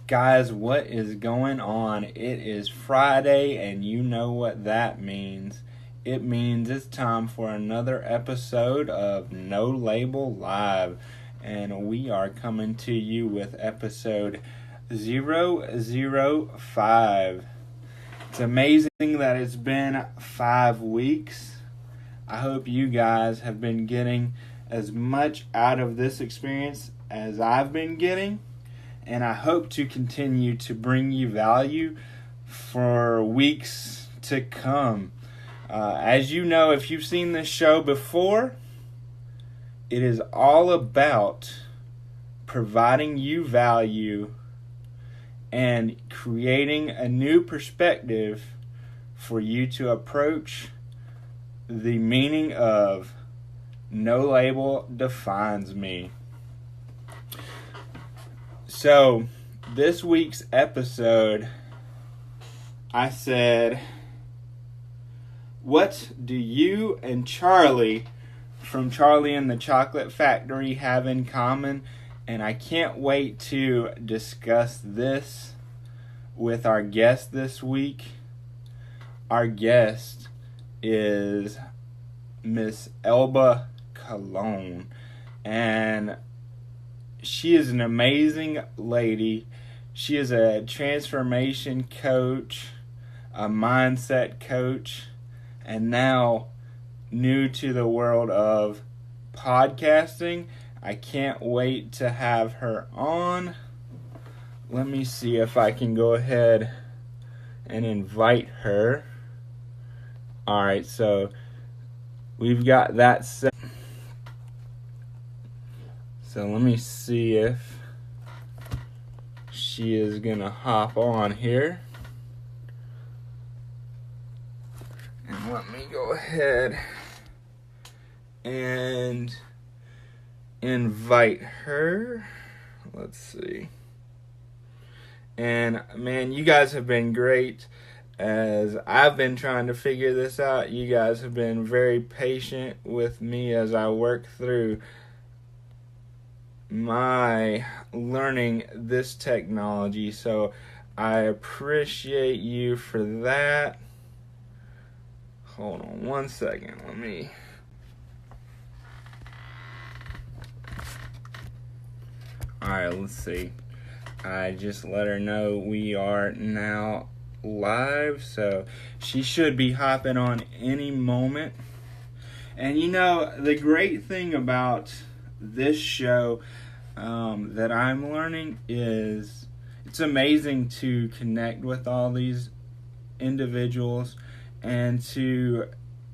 Guys, what is going on? It is Friday, and you know what that means. It means it's time for another episode of No Label Live, and we are coming to you with episode 005. It's amazing that it's been 5 weeks. I hope you guys have been getting as much out of this experience as I've been getting, and I hope to continue to bring you value for weeks to come. As you know, if you've seen this show before, it is all about providing you value and creating a new perspective for you to approach the meaning of no label defines me. So, this week's episode, I said, what do you and Charlie from Charlie and the Chocolate Factory have in common? And I can't wait to discuss this with our guest this week. Our guest is Miss Elba Colon, and she is an amazing lady. She is a transformation coach, a mindset coach, and now new to the world of podcasting. I can't wait to have her on. Let me see if I can go ahead and invite her. Alright, so we've got that set. So let me see if she is going to hop on here. And let me go ahead and invite her. Let's see. And man, you guys have been great. As I've been trying to figure this out, you guys have been very patient with me as I work through my learning this technology. So I appreciate you for that. Hold on one second. Alright, let's see. I just let her know we are now live, so she should be hopping on any moment. And you know, the great thing about this show that I'm learning is it's amazing to connect with all these individuals and to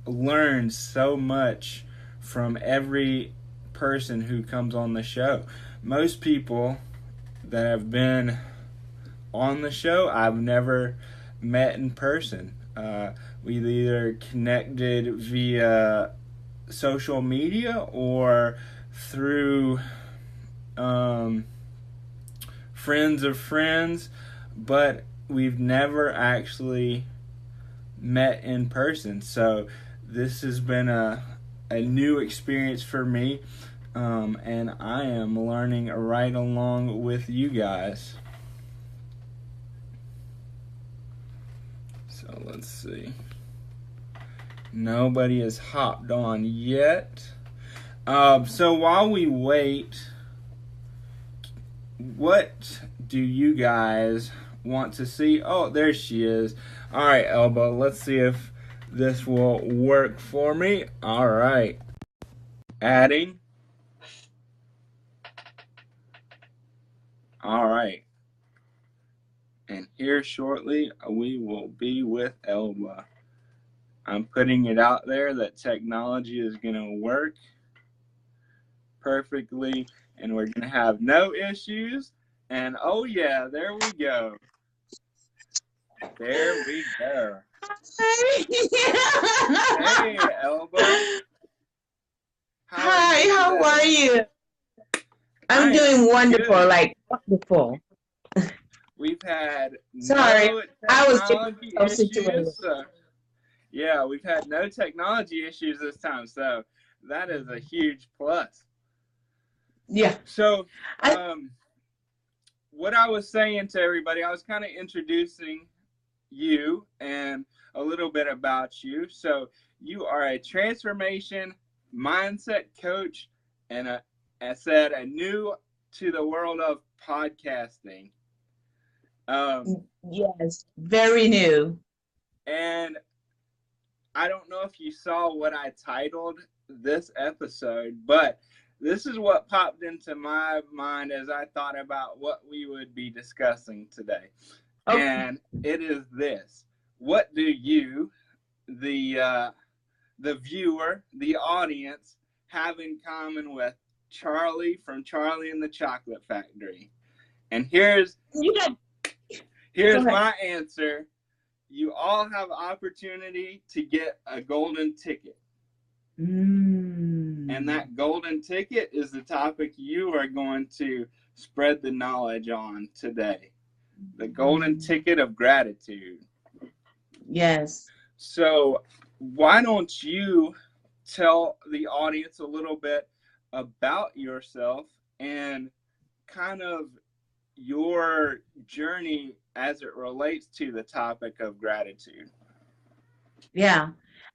learn so much from every person who comes on the show. Most people that have been on the show I've never met in person. We've either connected via social media or through friends of friends, but we've never actually met in person. So this has been a new experience for me, and I am learning right along with you guys. So let's see. Nobody has hopped on yet. So while we wait, what do you guys want to see? Oh, there she is. All right, Elba, let's see if this will work for me. All right. Adding. All right. And here shortly, we will be with Elba. I'm putting it out there that technology is going to work perfectly, and we're going to have no issues. And oh yeah, there we go. There we go. Hey, Elba. Hi, how are you? I'm I doing am wonderful, good. like wonderful. We've had Sorry, no I was just technology so situated. issues. Yeah, we've had no technology issues this time, so that is a huge plus. Yeah, So, I, what I was saying to everybody, I was kind of introducing you and a little bit about you. So you are a transformation mindset coach and a new to the world of podcasting. Yes, very new. And I don't know if you saw what I titled this episode, but this is what popped into my mind as I thought about what we would be discussing today. Okay. And it is this: what do you, the viewer, the audience, have in common with Charlie from Charlie and the Chocolate Factory? And here's my answer. You all have opportunity to get a golden ticket. And that golden ticket is the topic you are going to spread the knowledge on today. The golden ticket of gratitude. Yes. So why don't you tell the audience a little bit about yourself and kind of your journey as it relates to the topic of gratitude? Yeah,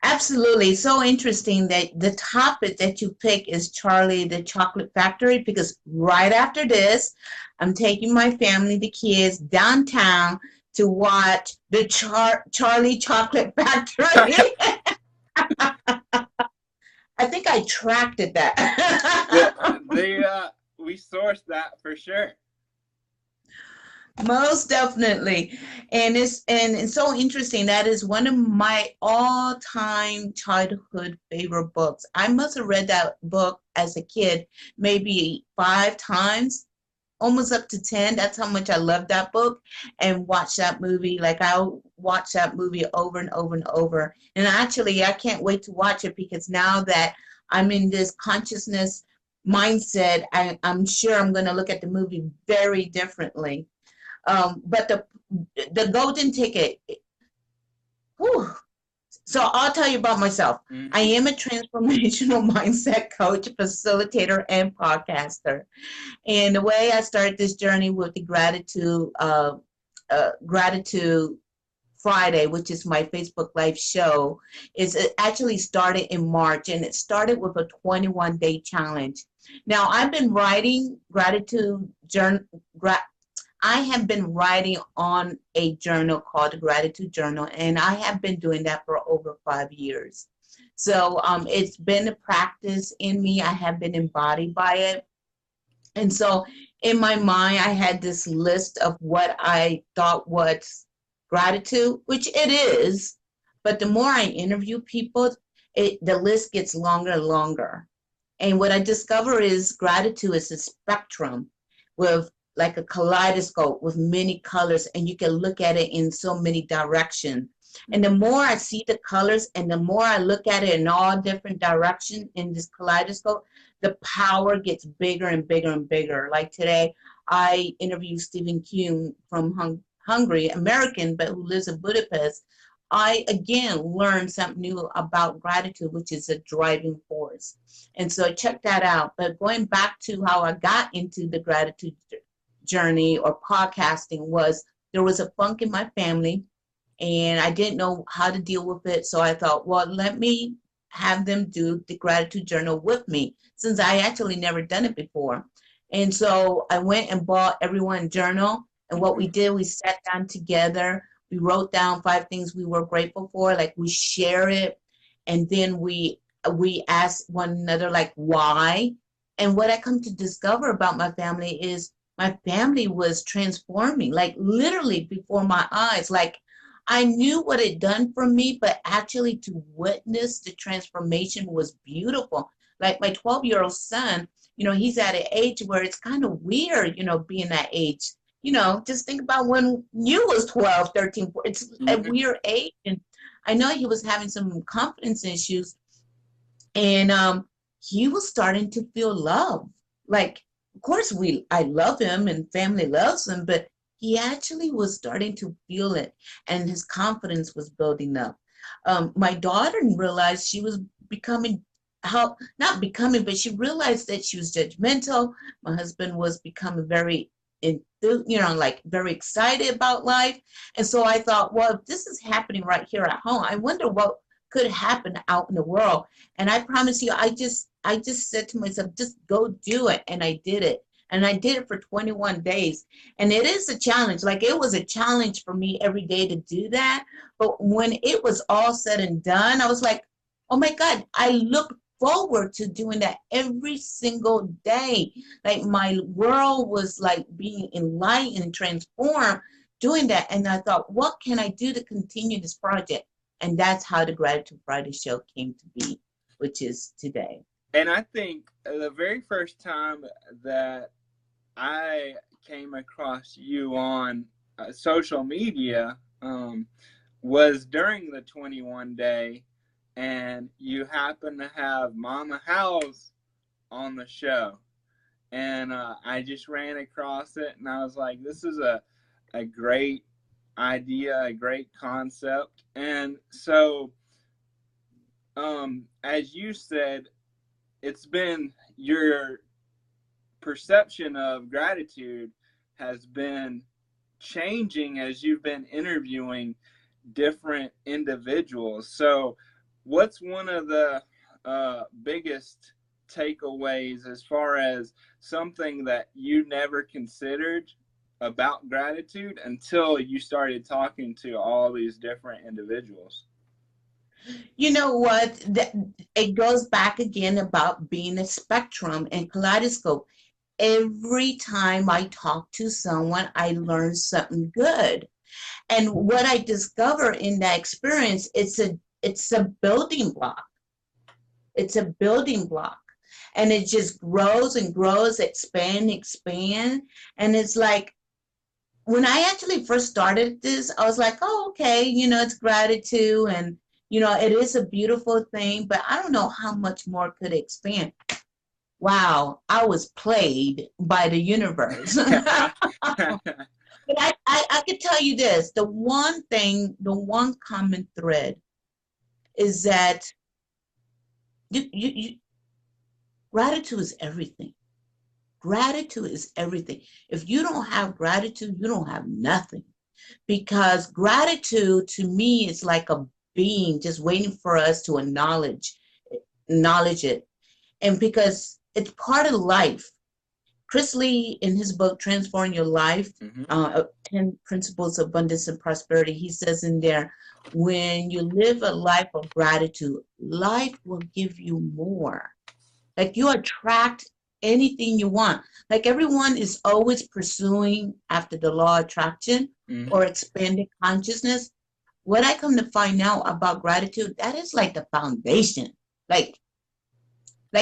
absolutely. So interesting that the topic that you pick is Charlie the Chocolate Factory, because right after this, I'm taking my family, the kids, downtown to watch the Charlie Chocolate Factory. I think I tracked it that. We sourced that for sure. Most definitely. And it's so interesting. That is one of my all-time childhood favorite books. I must have read that book as a kid maybe 5 times, almost up to 10. That's how much I love that book and watch that movie. Like I'll watch that movie over and over and over. And actually, I can't wait to watch it because now that I'm in this consciousness mindset, I'm sure I'm going to look at the movie very differently. But the golden ticket, whew. So I'll tell you about myself. I am a transformational mindset coach, facilitator, and podcaster. And the way I started this journey with the gratitude Friday, which is my Facebook Live show, is it actually started in March, and it started with a 21-day challenge. Now I've been writing gratitude journal. I have been writing on a journal called the Gratitude Journal, and I have been doing that for over 5 years. So it's been a practice in me. I have been embodied by it. And so in my mind, I had this list of what I thought was gratitude, which it is. But the more I interview people, the list gets longer and longer. And what I discover is gratitude is a spectrum with like a kaleidoscope with many colors, and you can look at it in so many directions. And the more I see the colors and the more I look at it in all different directions in this kaleidoscope, the power gets bigger and bigger and bigger. Like today, I interviewed Stephen Kuhn from Hungary, American, but who lives in Budapest. I, again, learned something new about gratitude, which is a driving force. And so check that out. But going back to how I got into the gratitude journey or podcasting was there was a funk in my family and I didn't know how to deal with it. So I thought, well, let me have them do the gratitude journal with me since I actually never done it before. And so I went and bought everyone a journal. And what we did, we sat down together. We wrote down 5 things we were grateful for. Like we share it. And then we asked one another, like, why? And what I come to discover about my family is my family was transforming, like literally before my eyes. Like I knew what it done for me, but actually to witness the transformation was beautiful. Like my 12-year-old son, he's at an age where it's kind of weird, being that age. Just think about when you was 12, 13, 14. It's a weird age. And I know he was having some confidence issues, and he was starting to feel love. Like, of course, I love him and family loves him, but he actually was starting to feel it, and his confidence was building up. My daughter realized she was not becoming, but she realized that she was judgmental. My husband was becoming very like very excited about life. And so I thought, well, if this is happening right here at home, I wonder what could happen out in the world. And I promise you, I just said to myself, just go do it. And I did it. And I did it for 21 days. And it is a challenge. Like it was a challenge for me every day to do that. But when it was all said and done, I was like, oh my God, I look forward to doing that every single day. Like my world was like being enlightened, transformed doing that. And I thought, what can I do to continue this project? And that's how the Gratitude Friday show came to be, which is today. And I think the very first time that I came across you on social media was during the 21 day, and you happened to have Mama House on the show. And I just ran across it, and I was like, this is a great idea, a great concept. And so, as you said, it's been your perception of gratitude has been changing as you've been interviewing different individuals. So, what's one of the biggest takeaways as far as something that you never considered about gratitude until you started talking to all these different individuals? You know what? It goes back again about being a spectrum and kaleidoscope. Every time I talk to someone, I learn something good. And what I discover in that experience, it's a building block. It's a building block. And it just grows and grows, expand. And it's like when I actually first started this, I was like, oh, okay, it's gratitude and it is a beautiful thing, but I don't know how much more could expand. Wow, I was played by the universe. But I could tell you this, the one common thread is that you gratitude is everything. Gratitude is everything. If you don't have gratitude, you don't have nothing. Because gratitude to me is like a being just waiting for us to acknowledge it. And because it's part of life. Chris Lee, in his book, Transform Your Life, 10 Principles of Abundance and Prosperity, he says in there, when you live a life of gratitude, life will give you more. Like you attract anything you want. Like everyone is always pursuing after the law of attraction or expanded consciousness. What I come to find out about gratitude, that is like the foundation. Like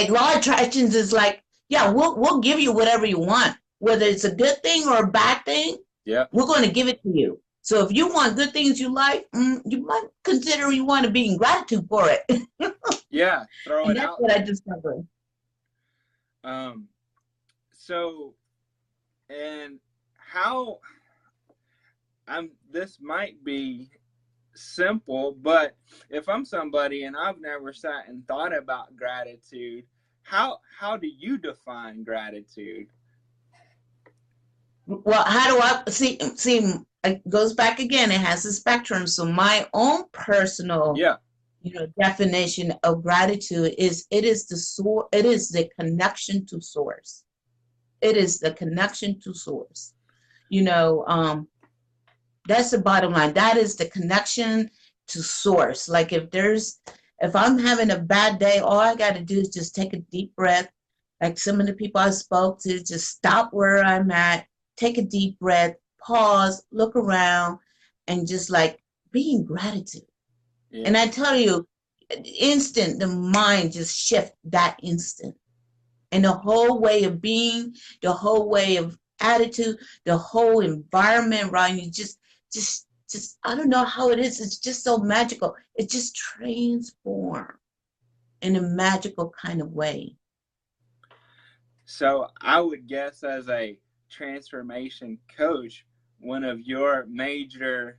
law of attractions is like, yeah, we'll give you whatever you want, whether it's a good thing or a bad thing. Yeah, we're going to give it to you. So if you want good things you like, you might consider you want to be in gratitude for it. Yeah, throw and it that's out. What I discovered. So, and how this might be simple, but if I'm somebody and I've never sat and thought about gratitude, how do you define gratitude? Well, how do I see? It goes back again. It has a spectrum. So my own personal, definition of gratitude is it is the source. It is the connection to source. It is the connection to source. That's the bottom line. That is the connection to source. Like if I'm having a bad day, all I got to do is just take a deep breath. Like some of the people I spoke to, just stop where I'm at, take a deep breath, pause, look around, and just like be in gratitude. Yeah. And I tell you, instant, the mind just shift that instant. And the whole way of being, the whole way of attitude, the whole environment around you just I don't know how it is. It's just so magical. It just transforms in a magical kind of way. So I would guess as a transformation coach, one of your major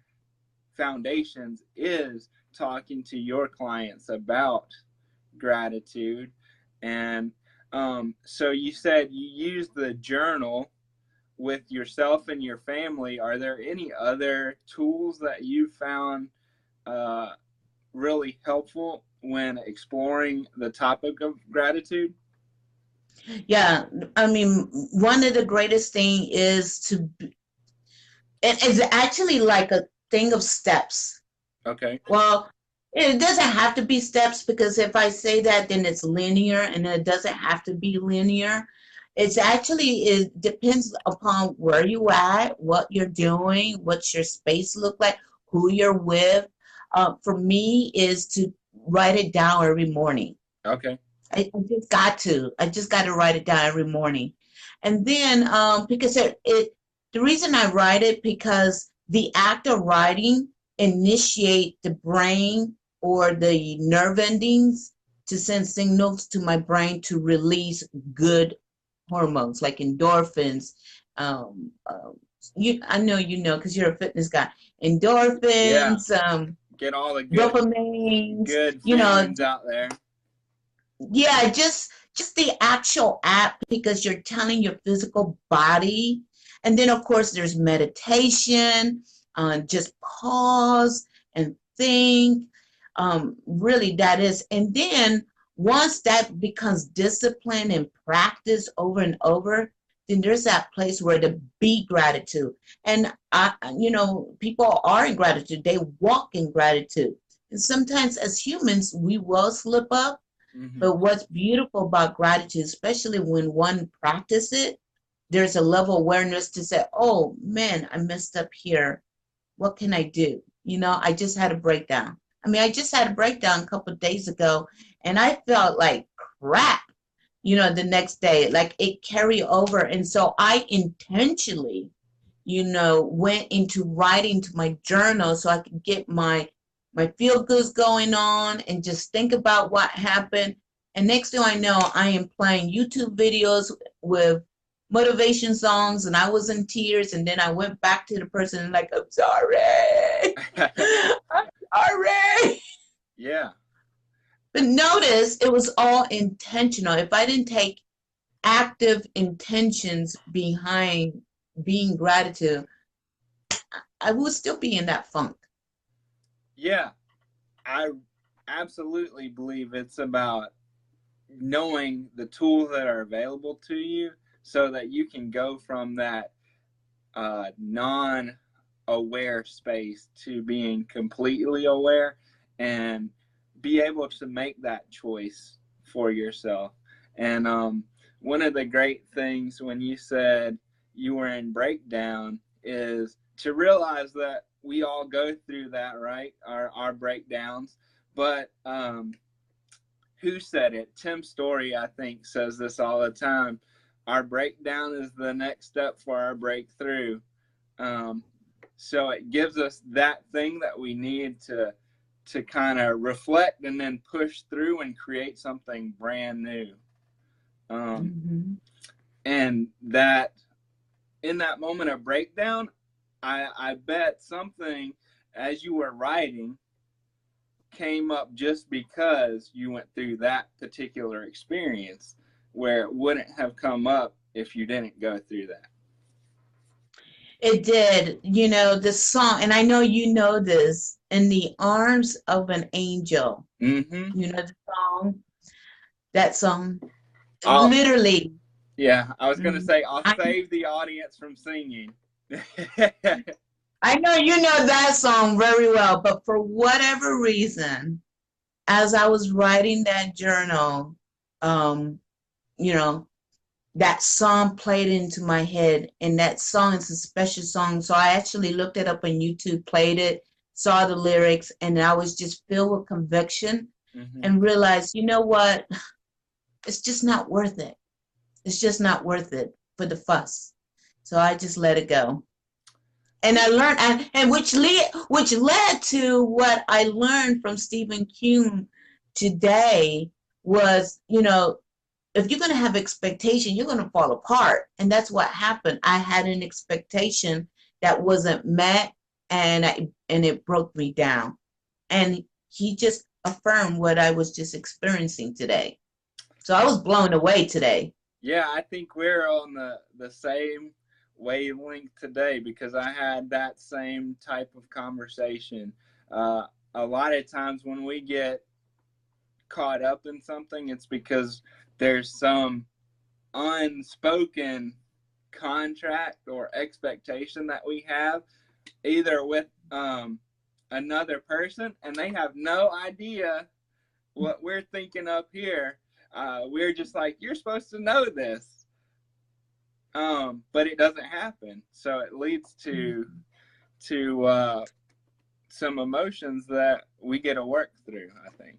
foundations is talking to your clients about gratitude. And so you said you use the journal. with yourself and your family, are there any other tools that you found uh, really helpful when exploring the topic of gratitude? Yeah, I mean, one of the greatest thing is to, it's actually like a thing of steps. Okay. Well, it doesn't have to be steps because if I say that, then it's linear, and it doesn't have to be linear. It's actually, it depends upon where you at, what you're doing, what's your space look like, who you're with. For me, is to write it down every morning. Okay. I just got to write it down every morning. And then, because the reason I write it, because the act of writing initiate the brain or the nerve endings to send signals to my brain to release good hormones like endorphins. I know you know because you're a fitness guy. Yeah. Endorphins, Get all the dopamines, good you know, feelings out there. yeah, just the actual act because you're telling your physical body. And then of course there's meditation, just pause and think. Really that is, and then once that becomes discipline and practice over and over, then there's that place where to be gratitude. And people are in gratitude, they walk in gratitude. And sometimes as humans we will slip up, Hmm. but what's beautiful about gratitude, especially when one practices it, there's a level of awareness to say, oh man, I messed up here. What can I do? I just had a breakdown. I mean, I just had a breakdown a couple of days ago and I felt like crap, the next day, like it carried over. And so I intentionally, went into writing to my journal so I could get my feel goods going on and just think about what happened. And next thing I know, I am playing YouTube videos with motivation songs, and I was in tears. And then I went back to the person and like, I'm sorry, I'm sorry. Yeah. But notice it was all intentional. If I didn't take active intentions behind being gratitude, I would still be in that funk. Yeah. I absolutely believe it's about knowing the tools that are available to you so that you can go from that non aware space to being completely aware and be able to make that choice for yourself. And one of the great things when you said you were in breakdown is to realize that we all go through that, right? Our breakdowns. But who said it? Tim Story, I think, says this all the time. Our breakdown is the next step for our breakthrough. Um, so it gives us that thing that we need to kind of reflect and then push through and create something brand new. Mm-hmm. And that in that moment of breakdown, I bet something as you were writing came up just because you went through that particular experience where it wouldn't have come up if you didn't go through that. It did, the song, and I know you know this, In the Arms of an Angel. Mm-hmm. You know the song? That song. I'll, Literally. yeah, I was going to say, I'll I, save the audience from singing. I know you know that song very well, but for whatever reason, as I was writing that journal, um, you know, that song played into my head, and that song is a special song. So I actually looked it up on YouTube, played it, saw the lyrics, and I was just filled with conviction Mm-hmm. and realized, you know what? It's just not worth it. It's just not worth it for the fuss. So I just let it go. And I learned, and which led to what I learned from Stephen Kuhn today was, if you're going to have expectation, you're going to fall apart. And that's what happened. I had an expectation that wasn't met, and it broke me down. And he just affirmed what I was just experiencing today. So I was blown away today. Yeah, I think we're on the same wavelength today because I had that same type of conversation. Uh, a lot of times when we get caught up in something, it's because there's some unspoken contract or expectation that we have either with another person, and they have no idea what we're thinking up here. We're just like, you're supposed to know this, but it doesn't happen. So it leads to some emotions that we get to work through, I think.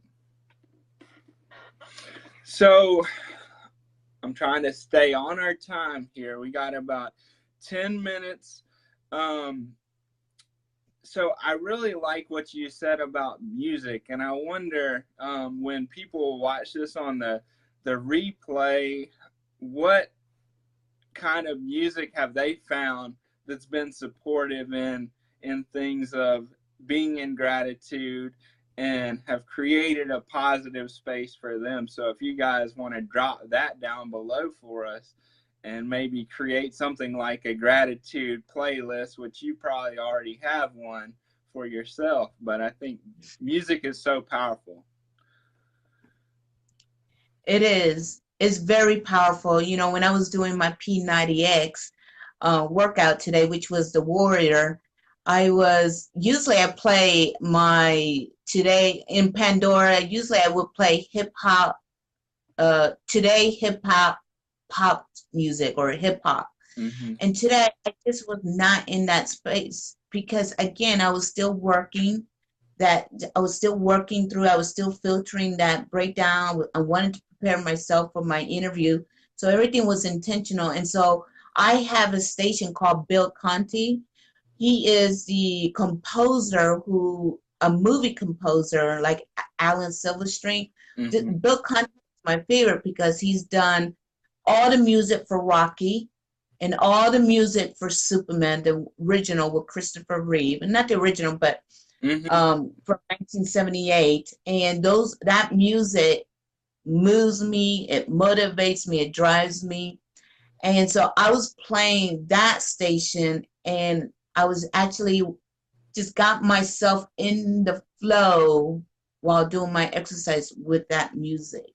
So I'm trying to stay on our time here. We got about 10 minutes. So I really like what you said about music, and I wonder when people watch this on the replay, what kind of music have they found that's been supportive in things of being in gratitude and have created a positive space for them. So if you guys want to drop that down below for us and maybe create something like a gratitude playlist, which you probably already have one for yourself, but I think music is so powerful. It is. It's very powerful. You know, when I was doing my P90X workout today, which was the Warrior, usually I play today in Pandora, usually I would play hip hop, today hip hop, pop music or hip hop. Mm-hmm. And today I just was not in that space because again, I was still working I was still filtering that breakdown. I wanted to prepare myself for my interview. So everything was intentional. And so I have a station called Bill Conti. He is the composer a movie composer like Alan Silverstream. Mm-hmm. Bill Conti is my favorite because he's done all the music for Rocky and all the music for Superman, the original with Christopher Reeve. And not the original, but from 1978. And that music moves me, it motivates me, it drives me. And so I was playing that station, and I was actually just got myself in the flow while doing my exercise with that music.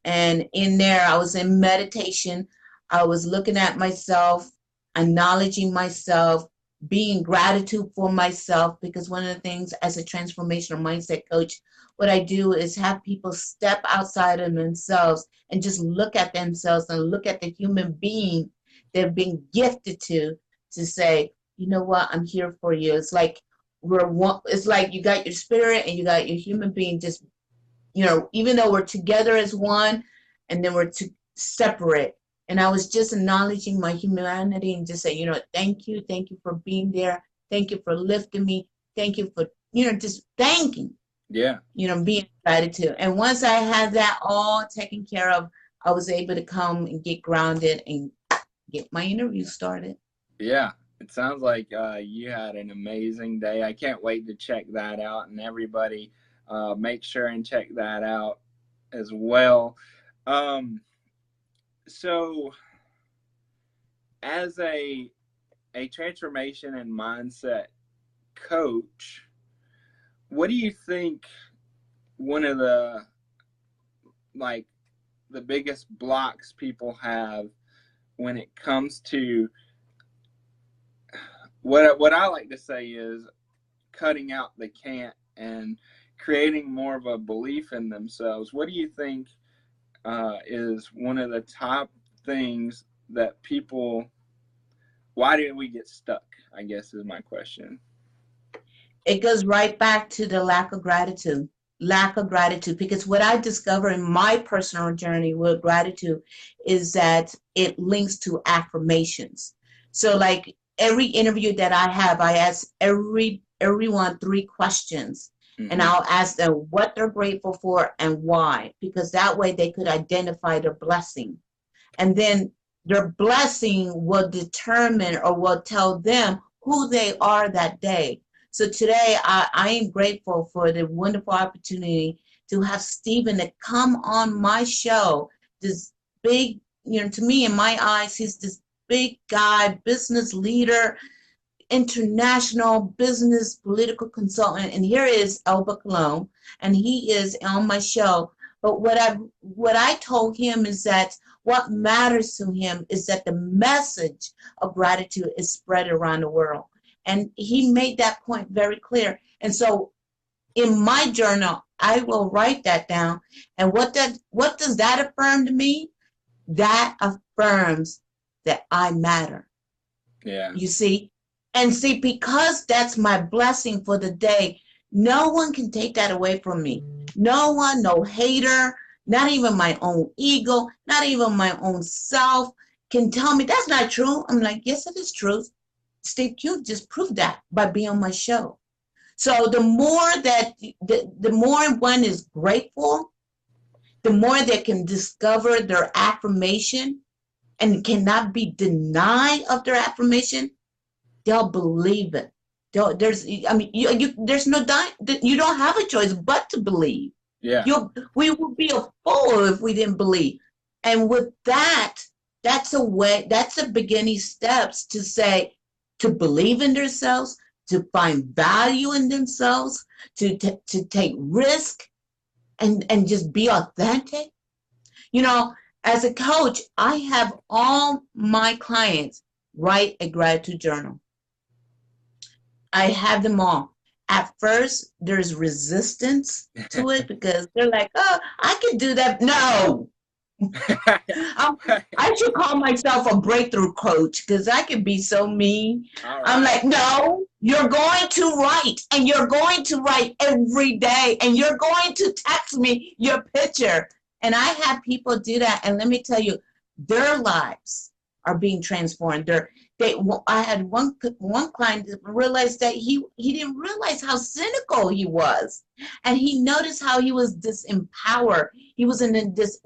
And in there, I was in meditation. I was looking at myself, acknowledging myself, being gratitude for myself, because one of the things as a transformational mindset coach, what I do is have people step outside of themselves and just look at themselves and look at the human being they're being gifted to say, you know what, I'm here for you. It's like it's like you got your spirit and you got your human being, just, you know, even though we're together as one and then we're separate. And I was just acknowledging my humanity and just say, you know, thank you for being there. Thank you for lifting me. Thank you for, you know, just thanking. Yeah. You know, being gratitude. And once I had that all taken care of, I was able to come and get grounded and get my interview started. Yeah. It sounds like you had an amazing day. I can't wait to check that out, and everybody make sure and check that out as well. So as a transformation and mindset coach, what do you think one of the biggest blocks people have when it comes to what I like to say is cutting out the can't and creating more of a belief in themselves? What do you think is one of the top things that people, why do we get stuck, I guess is my question. It goes right back to the lack of gratitude, because what I discovered in my personal journey with gratitude is that it links to affirmations. So like every interview that I have, I ask everyone 3 questions. Mm-hmm. And I'll ask them what they're grateful for and why, because that way they could identify their blessing. And then their blessing will determine or will tell them who they are that day. So today I am grateful for the wonderful opportunity to have Stephen to come on my show. This big, you know, to me, in my eyes, he's this big guy, business leader, international business political consultant, and here is Elba Colon, and he is on my show. But what I told him is that what matters to him is that the message of gratitude is spread around the world, and he made that point very clear. And so in my journal, I will write that down. And what does that affirm to me? That affirms that I matter. Yeah. You see? And see, because that's my blessing for the day, no one can take that away from me. No one, no hater, not even my own ego, not even my own self can tell me that's not true. I'm like, yes, it is true. Steve Q just proved that by being on my show. So the more that the more one is grateful, the more they can discover their affirmation and cannot be denied of their affirmation, they'll believe it. I mean, there's no dying. You don't have a choice but to believe. Yeah. We would be a fool if we didn't believe. And with that, that's a way. That's the beginning steps to say, to believe in themselves, to find value in themselves, to take risk, and just be authentic. You know, as a coach, I have all my clients write a gratitude journal. I have them all. At first, there's resistance to it because they're like, oh, I can do that. No. I should call myself a breakthrough coach because I can be so mean. All I'm right. like, no, you're going to write, and you're going to write every day, and you're going to text me your picture. And I have people do that, and let me tell you, their lives are being transformed. I had one client that realized that he didn't realize how cynical he was, and he noticed how he was disempowered. He was in this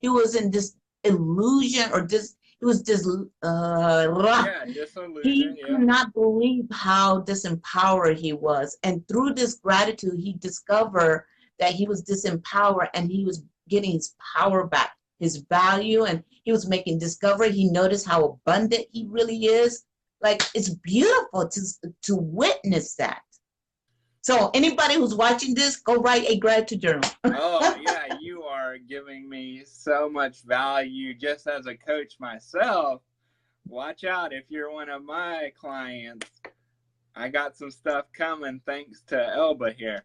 he was in this illusion or this he was this Disillusion. he could not believe how disempowered he was, and through this gratitude he discovered that he was disempowered and he was getting his power back, his value, and he was making discovery. He noticed how abundant he really is. Like, it's beautiful to witness that. So anybody who's watching this, go write a gratitude journal. Oh, yeah, you are giving me so much value just as a coach myself. Watch out if you're one of my clients. I got some stuff coming thanks to Elba here.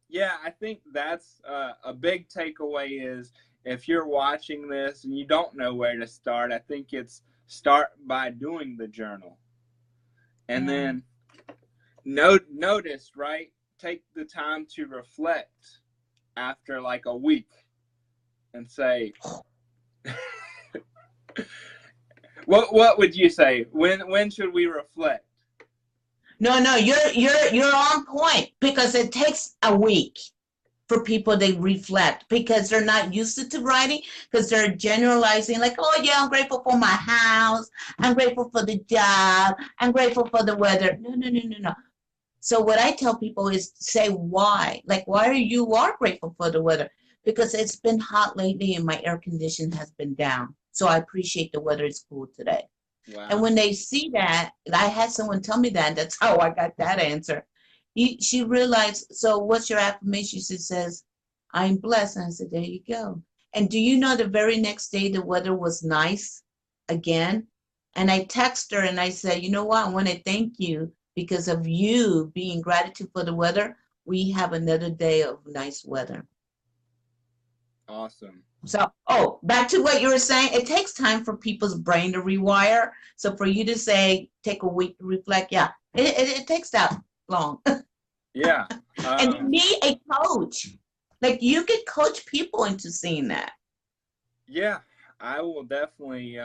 Yeah, I think that's a big takeaway is if you're watching this and you don't know where to start, I think it's start by doing the journal. And then notice, right? Take the time to reflect after like a week and say, what would you say? When should we reflect? No, you're on point because it takes a week for people to reflect because they're not used to writing because they're generalizing like, oh yeah, I'm grateful for my house, I'm grateful for the job, I'm grateful for the weather. No. So what I tell people is say why. Like, why you are grateful for the weather? Because it's been hot lately and my air condition has been down. So I appreciate the weather is cool today. Wow. And when they see that, I had someone tell me that, and that's how I got that answer. She realized, so what's your affirmation? She says, I'm blessed. And I said, there you go. And do you know the very next day the weather was nice again? And I text her and I said, you know what? I want to thank you because of you being gratitude for the weather. We have another day of nice weather. Awesome. So, back to what you were saying, it takes time for people's brain to rewire. So for you to say, take a week to reflect, yeah, it takes that long. Yeah. And you need a coach. Like, you could coach people into seeing that. Yeah, I will definitely.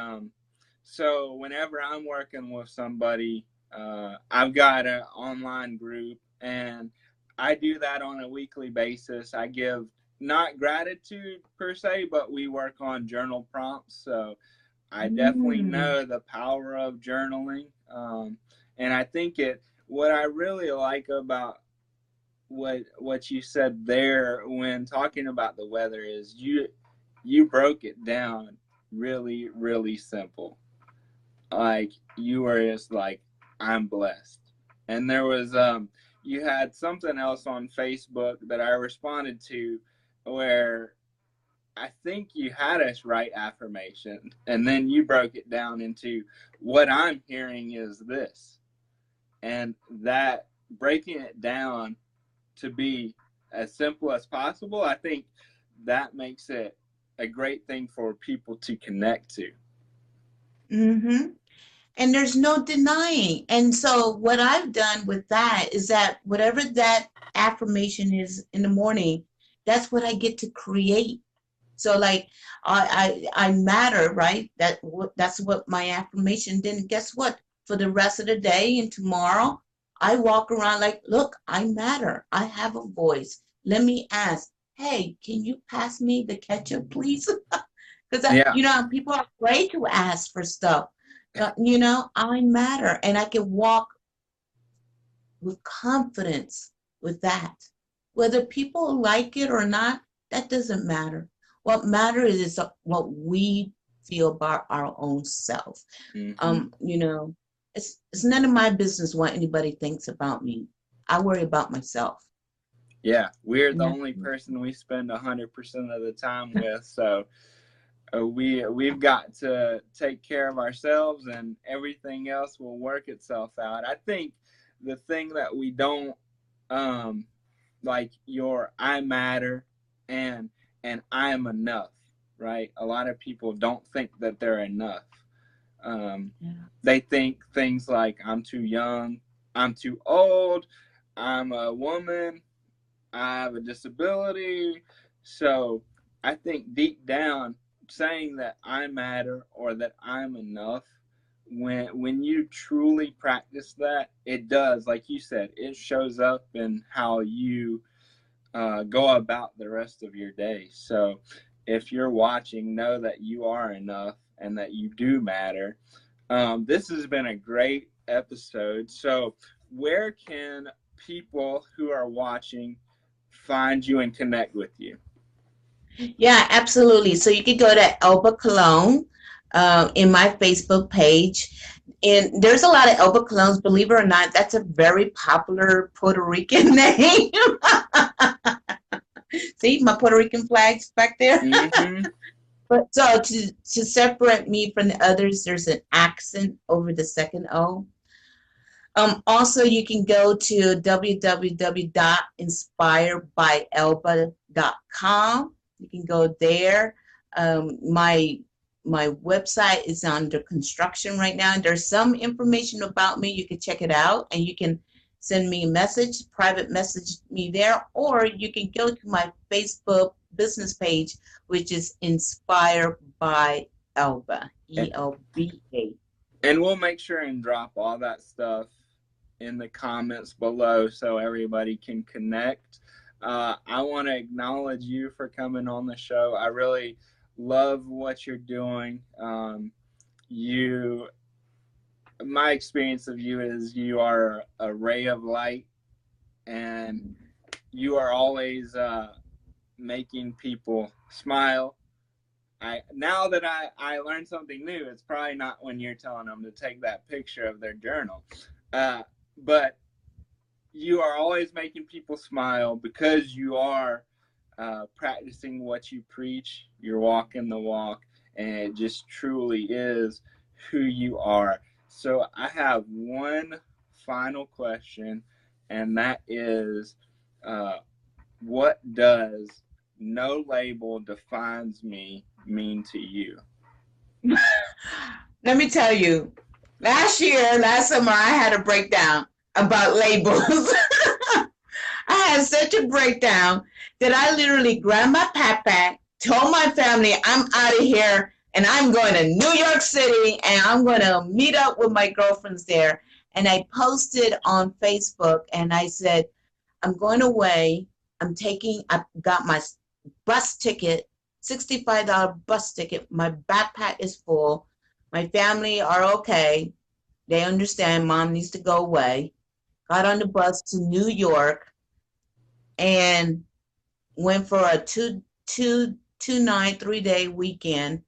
So whenever I'm working with somebody, I've got an online group, and I do that on a weekly basis. I give not gratitude per se, but we work on journal prompts. So I definitely know the power of journaling. And I think what I really like about what you said there when talking about the weather is you you broke it down really, really simple. Like you were just like, I'm blessed. And there was you had something else on Facebook that I responded to where I think you had us write affirmation, and then you broke it down into what I'm hearing is this. And that breaking it down to be as simple as possible, I think that makes it a great thing for people to connect to. Mm-hmm. And there's no denying. And so what I've done with that is that whatever that affirmation is in the morning, that's what I get to create. So like I matter, right? That's what my affirmation. Then guess what? For the rest of the day and tomorrow, I walk around like, look, I matter. I have a voice. Let me ask, hey, can you pass me the ketchup, please? Because Yeah. people are afraid to ask for stuff. I matter, and I can walk with confidence with that. Whether people like it or not, that doesn't matter. What matters is what we feel about our own self. Mm-hmm. It's none of my business what anybody thinks about me. I worry about myself. Yeah, we're And the that's only person we spend 100% of the time with, so we've got to take care of ourselves, and everything else will work itself out. I think the thing that we don't um like your I matter and I am enough, right? A lot of people don't think that they're enough. Um, yeah. they think things like I'm too young, I'm too old, I'm a woman, I have a disability. So I think deep down, saying that I matter or that I'm enough, when you truly practice that, it does, like you said, it shows up in how you go about the rest of your day. So if you're watching, know that you are enough and that you do matter. This has been a great episode. So where can people who are watching find you and connect with you? Yeah, absolutely. So you can go to Elba Colon in my Facebook page. And there's a lot of Elba Colons, believe it or not, that's a very popular Puerto Rican name. See my Puerto Rican flags back there? Mm-hmm. But so to separate me from the others, there's an accent over the second O. Also, you can go to www.inspiredbyelba.com. You can go there. My website is under construction right now, and there's some information about me. You can check it out, and you can send me a message, private message me there, or you can go to my Facebook business page, which is Inspired by Elba, And, ELBA. and we'll make sure and drop all that stuff in the comments below so everybody can connect. I want to acknowledge you for coming on the show. I really love what you're doing. You, my experience of you is you are a ray of light, and you are always making people smile. I now that I learned something new, it's probably not when you're telling them to take that picture of their journal, but you are always making people smile because you are practicing what you preach. You're walking the walk, and it just truly is who you are. So I have one final question, and that is, uh, what does no label defines me mean to you? Let me tell you, last summer, I had a breakdown about labels. I had such a breakdown that I literally grabbed my backpack, told my family I'm out of here and I'm going to New York City and I'm going to meet up with my girlfriends there. And I posted on Facebook and I said, I'm going away. I got my bus ticket, $65 bus ticket. My backpack is full. My family are okay. They understand mom needs to go away. Got on the bus to New York and went for a 2 night, 3 day weekend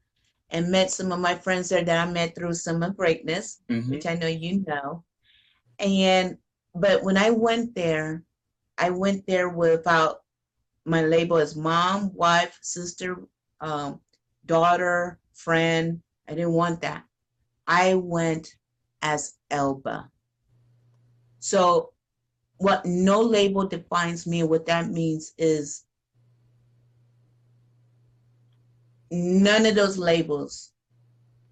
and met some of my friends there that I met through Summer Greatness, Mm-hmm. which I know you know. And but when I went there without my label as mom, wife, sister, um, daughter, friend. I didn't want that. I went as Elba. So what no label defines me, what that means is none of those labels.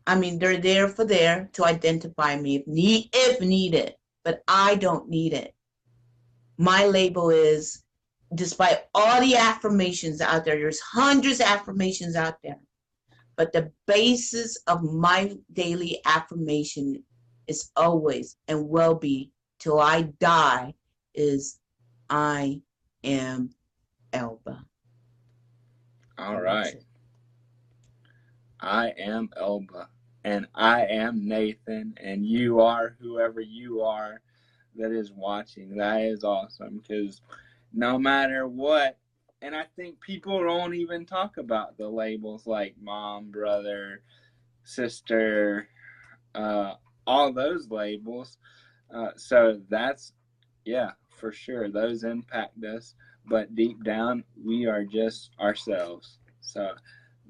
I mean, they're there to identify me if needed, but I don't need it. My label is, despite all the affirmations out there, there's hundreds of affirmations out there, but the basis of my daily affirmation is always and will be till I die is I am Elba. All And that's right. it. I am Elba, and I am Nathan, and you are whoever you are that is watching. That is awesome because no matter what, and I think people don't even talk about the labels like mom, brother, sister, uh, all those labels. So that's, yeah, for sure. Those impact us, but deep down, we are just ourselves. So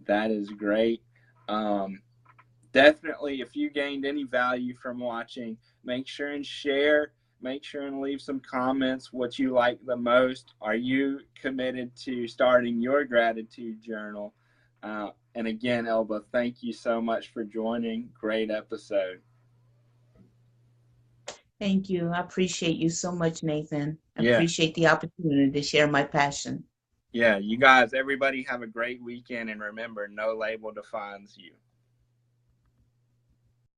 that is great. Um, Definitely, if you gained any value from watching, make sure and share. Make sure and leave some comments what you like the most. Are you committed to starting your gratitude journal? And again, Elba, thank you so much for joining. Great episode. Thank you. I appreciate you so much, Nathan. I Yeah, appreciate the opportunity to share my passion. yeah. You guys, everybody have a great weekend. And remember, no label defines you.